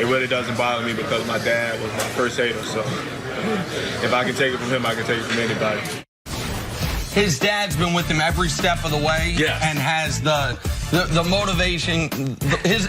really doesn't bother me because my dad was my first hater. So if I can take it from him, I can take it from anybody. His dad's been with him every step of the way, and has the motivation. His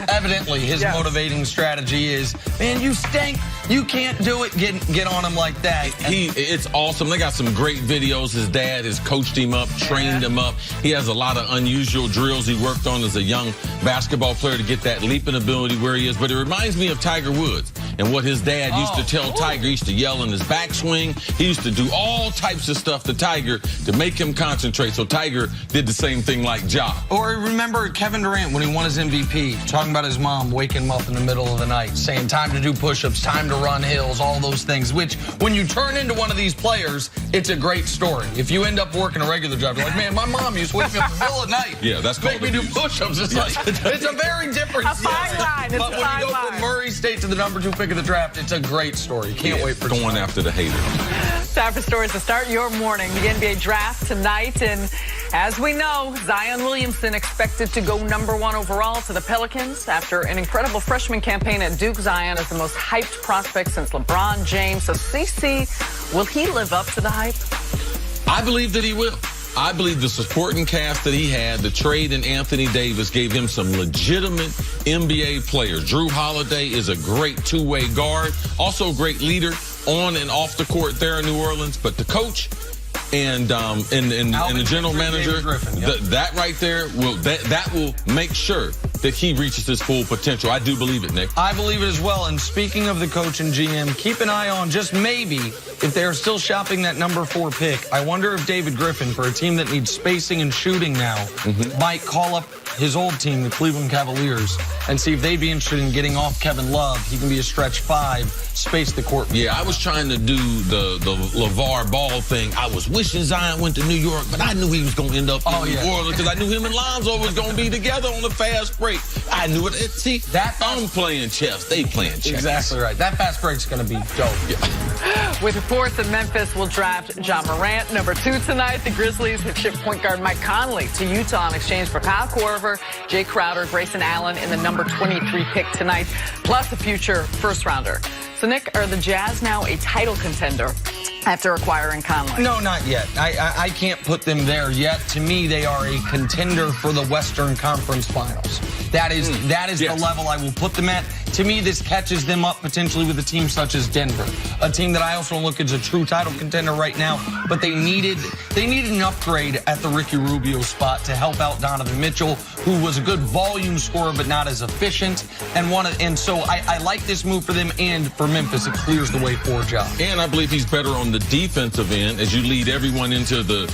motivating strategy is, man, you stink. You can't do it. Get on him like that. It's awesome. They got some great videos. His dad has coached him up, trained him up. He has a lot of unusual drills he worked on as a young basketball player to get that leaping ability where he is. But it reminds me of Tiger Woods and what his dad used to tell Tiger. He used to yell in his backswing. He used to do all types of stuff to Tiger to make him concentrate. So Tiger did the same thing like Ja. Or remember Kevin Durant when he won his MVP, talking about his mom waking him up in the middle of the night, saying time to do push-ups, time to run hills, all those things, which when you turn into one of these players, it's a great story. If you end up working a regular job, you're like, man, my mom used to wake me up in the middle of the night. Yeah, that's make me do push-ups. It's like, it's a very different fine line. But when you go from Murray State to the #2 pick of the draft, it's a great story. Can't wait for going after the haters. Time for stories to start your morning. The NBA draft tonight, and as we know, Zion Williamson expected to go #1 overall to the Pelicans after an incredible freshman campaign at Duke. Zion is the most hyped prospect since LeBron James. So, CC, will he live up to the hype? I believe that he will. I believe the supporting cast that he had, the trade in Anthony Davis, gave him some legitimate NBA players. Drew Holiday is a great two-way guard, also a great leader on and off the court there in New Orleans. But the coach and the general manager, that right there will make sure that he reaches his full potential. I do believe it, Nick. I believe it as well. And speaking of the coach and GM, keep an eye on just maybe if they're still shopping that #4 pick. I wonder if David Griffin, for a team that needs spacing and shooting now, might call up his old team, the Cleveland Cavaliers, and see if they'd be interested in getting off Kevin Love. He can be a stretch 5, space the court. Yeah, I was trying to do the LeVar Ball thing. I was wishing Zion went to New York, but I knew he was going to end up in New Orleans because I knew him and Lonzo was going to be together on the fast break. I knew it. See, I'm playing chess. They playing chess. Exactly right. That fast break's going to be dope. With reports that Memphis will draft Ja Morant #2 tonight, the Grizzlies have shipped point guard Mike Conley to Utah in exchange for Kyle Korver, Jay Crowder, Grayson Allen in the #23 pick tonight, plus a future first-rounder. So, Nick, are the Jazz now a title contender after acquiring Conley? No, not yet. I can't put them there yet. To me, they are a contender for the Western Conference Finals. That is the level I will put them at. To me, this catches them up potentially with a team such as Denver, a team that I also look as a true title contender right now. But they needed an upgrade at the Ricky Rubio spot to help out Donovan Mitchell, who was a good volume scorer but not as efficient. And so I like this move for them, and for Memphis, it clears the way for Ja. And I believe he's better on the defensive end as you lead everyone into the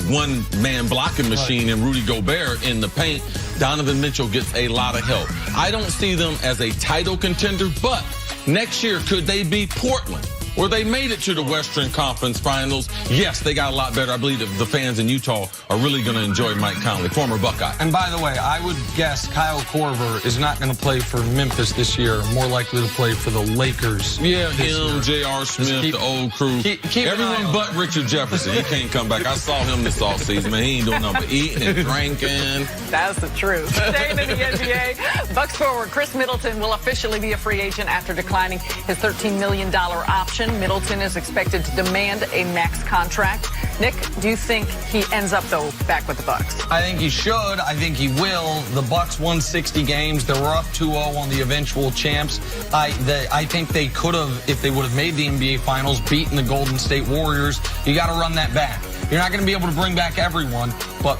one-man blocking machine in Rudy Gobert in the paint. Donovan Mitchell gets a lot of help. I don't see them as a title contender, but next year, could they be Portland, where they made it to the Western Conference Finals? Yes, they got a lot better. I believe that the fans in Utah are really going to enjoy Mike Conley, former Buckeye. And by the way, I would guess Kyle Korver is not going to play for Memphis this year, more likely to play for the Lakers. Yeah, him, J.R. Smith, the old crew. Everyone but Richard Jefferson. He can't come back. I saw him this offseason, man. He ain't doing nothing but eating and drinking. That's the truth. Staying in the NBA, Bucks forward Chris Middleton will officially be a free agent after declining his $13 million option. Middleton is expected to demand a max contract. Nick, do you think he ends up, though, back with the Bucks? I think he should. I think he will. The Bucks won 60 games. They were up 2-0 on the eventual champs. I think they could have, if they would have made the NBA Finals, beaten the Golden State Warriors. You got to run that back. You're not going to be able to bring back everyone, but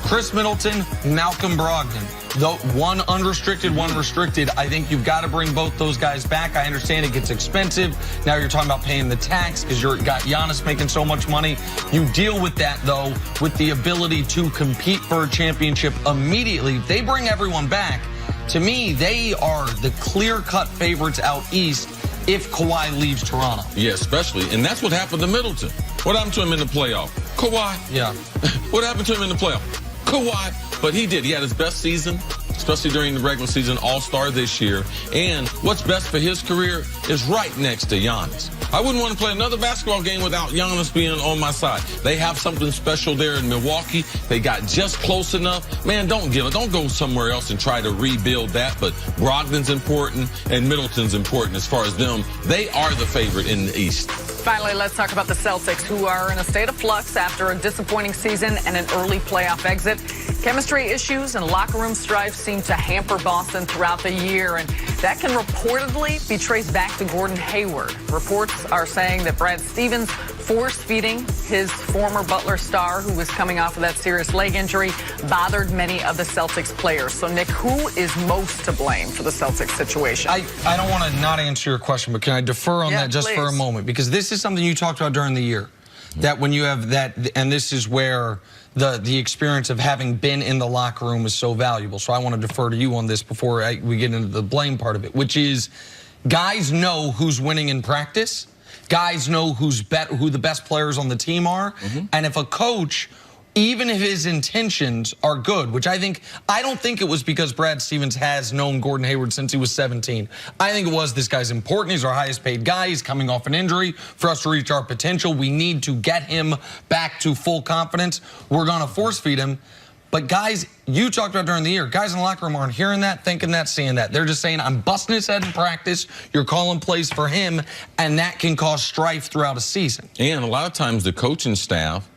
Chris Middleton, Malcolm Brogdon. Though one unrestricted, one restricted, I think you've got to bring both those guys back. I understand it gets expensive. Now you're talking about paying the tax because you've got Giannis making so much money. You deal with that, though, with the ability to compete for a championship immediately. If they bring everyone back, to me, they are the clear-cut favorites out east if Kawhi leaves Toronto. Yeah, especially. And that's what happened to Middleton. What happened to him in the playoff? Kawhi. Yeah. What happened to him in the playoff? Kawhi. But he did. He had his best season, especially during the regular season, All-Star this year. And what's best for his career is right next to Giannis. I wouldn't want to play another basketball game without Giannis being on my side. They have something special there in Milwaukee. They got just close enough. Man, don't go somewhere else and try to rebuild that. But Brogdon's important and Middleton's important as far as them. They are the favorite in the East. Finally, let's talk about the Celtics, who are in a state of flux after a disappointing season and an early playoff exit. Chemistry issues and locker room strife seem to hamper Boston throughout the year, and that can reportedly be traced back to Gordon Hayward. Reports are saying that Brad Stevens force-feeding his former Butler star, who was coming off of that serious leg injury, bothered many of the Celtics players. So, Nick, who is most to blame for the Celtics situation? I don't want to not answer your question, but can I defer on that just for a moment? Because this is something you talked about during the year, that when you have that, and this is where the experience of having been in the locker room is so valuable. So I want to defer to you on this before we get into the blame part of it, which is guys know who's winning in practice. Guys know who the best players on the team are. And if a coach, even if his intentions are good, which I don't think it was because Brad Stevens has known Gordon Hayward since he was 17. I think it was, this guy's important. He's our highest paid guy. He's coming off an injury. For us to reach our potential, we need to get him back to full confidence. We're going to force feed him. But guys, you talked about during the year, guys in the locker room aren't hearing that, thinking that, seeing that. They're just saying, I'm busting his head in practice. You're calling plays for him, and that can cause strife throughout a season. And a lot of times the coaching staff,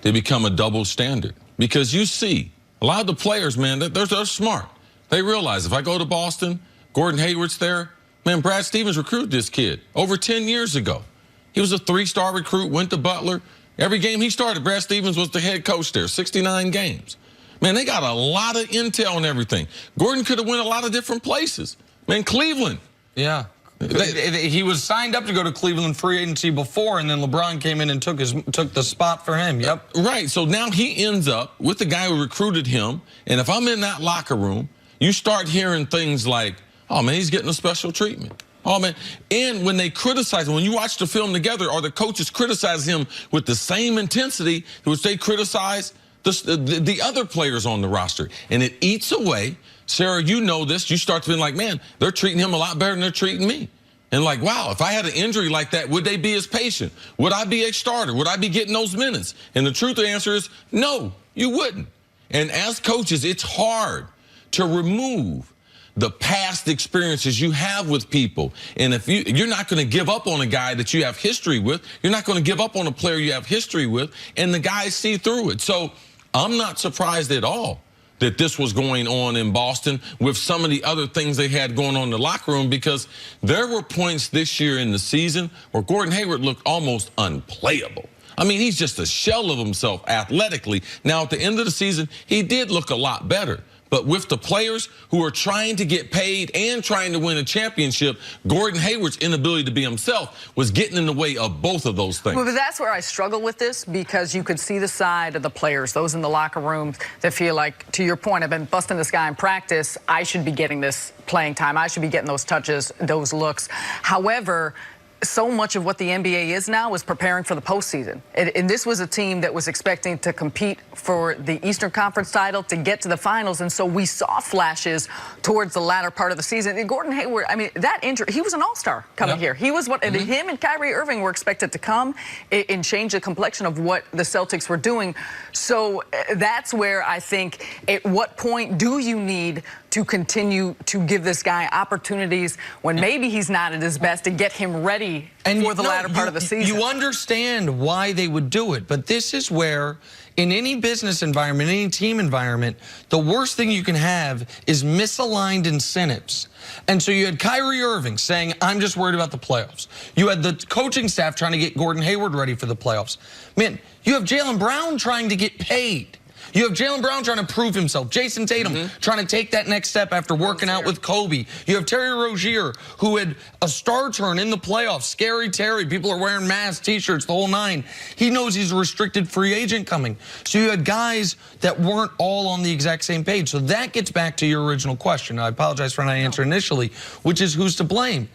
they become a double standard. Because you see, a lot of the players, man, they're smart. They realize if I go to Boston, Gordon Hayward's there. Man, Brad Stevens recruited this kid over 10 years ago. He was a 3-star recruit, went to Butler. Every game he started, Brad Stevens was the head coach there, 69 games. Man, they got a lot of intel and everything. Gordon could have went a lot of different places. Man, Cleveland. Yeah. He was signed up to go to Cleveland free agency before, and then LeBron came in and took the spot for him. Yep. Right. So now he ends up with the guy who recruited him. And if I'm in that locker room, you start hearing things like, oh, man, he's getting a special treatment. Oh, man. And when they criticize him, when you watch the film together, or the coaches criticize him with the same intensity which they criticize the other players on the roster. And it eats away. Sarah, you know this. You start to be like, man, they're treating him a lot better than they're treating me. And like, wow, if I had an injury like that, would they be as patient? Would I be a starter? Would I be getting those minutes? And the truth of the answer is no, you wouldn't. And as coaches, it's hard to remove the past experiences you have with people. And if you're not going to give up on a guy that you have history with, you're not going to give up on a player you have history with, and the guys see through it. So I'm not surprised at all that this was going on in Boston with some of the other things they had going on in the locker room, because there were points this year in the season where Gordon Hayward looked almost unplayable. I mean, he's just a shell of himself athletically. Now, at the end of the season, he did look a lot better. But with the players who are trying to get paid and trying to win a championship, Gordon Hayward's inability to be himself was getting in the way of both of those things. Well, but that's where I struggle with this, because you could see the side of the players, those in the locker room, that feel like, to your point, I've been busting this guy in practice. I should be getting this playing time. I should be getting those touches, those looks. However, so much of what the NBA is now is preparing for the postseason. And this was a team that was expecting to compete for the Eastern Conference title, to get to the finals. And so we saw flashes towards the latter part of the season. And Gordon Hayward, I mean, that injury, he was an all-star coming here. He was what him and Kyrie Irving were expected to come and change the complexion of what the Celtics were doing. So that's where I think, at what point do you need to continue to give this guy opportunities when maybe he's not at his best, to get him ready for the latter part of the season? You understand why they would do it, but this is where, in any business environment, any team environment, the worst thing you can have is misaligned incentives. And so you had Kyrie Irving saying, I'm just worried about the playoffs. You had the coaching staff trying to get Gordon Hayward ready for the playoffs. Man, you have Jaylen Brown trying to get paid. You have Jaylen Brown trying to prove himself. Jason Tatum trying to take that next step after working out with Kobe. You have Terry Rozier, who had a star turn in the playoffs. Scary Terry. People are wearing masks, T-shirts, the whole nine. He knows he's a restricted free agent coming. So you had guys that weren't all on the exact same page. So that gets back to your original question. I apologize for not answering initially, which is who's to blame?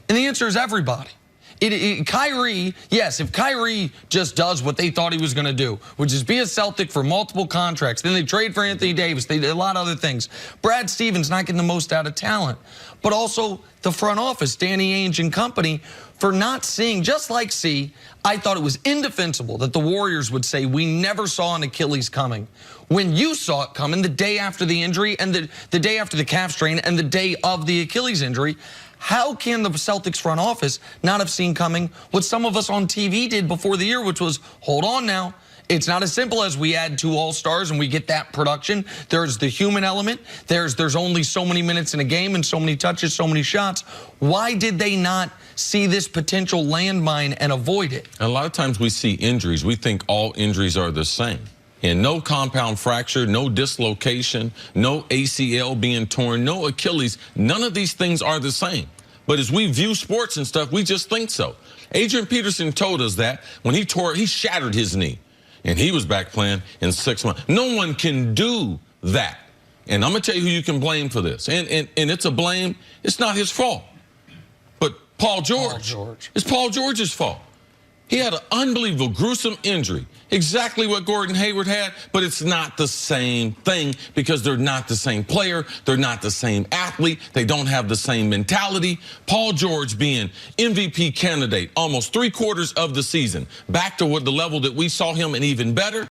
And the answer is everybody. Kyrie, yes, if Kyrie just does what they thought he was going to do, which is be a Celtic for multiple contracts, then they trade for Anthony Davis, they did a lot of other things. Brad Stevens not getting the most out of talent, but also the front office, Danny Ainge and company, for not seeing, just like C, I thought it was indefensible that the Warriors would say we never saw an Achilles coming. When you saw it coming the day after the injury and the day after the calf strain and the day of the Achilles injury, how can the Celtics front office not have seen coming what some of us on TV did before the year, which was, hold on now. It's not as simple as we add 2 All-Stars and we get that production. There's the human element. There's only so many minutes in a game and so many touches, so many shots. Why did they not see this potential landmine and avoid it? A lot of times we see injuries. We think all injuries are the same. And no compound fracture, no dislocation, no ACL being torn, no Achilles. None of these things are the same. But as we view sports and stuff, we just think so. Adrian Peterson told us that when he shattered his knee. And he was back playing in 6 months. No one can do that. And I'm going to tell you who you can blame for this. And it's a blame. It's not his fault. But Paul George. It's Paul George's fault. He had an unbelievable, gruesome injury. Exactly what Gordon Hayward had, but it's not the same thing because they're not the same player. They're not the same athlete. They don't have the same mentality. Paul George being MVP candidate almost 3/4 of the season, back to what the level that we saw him and even better.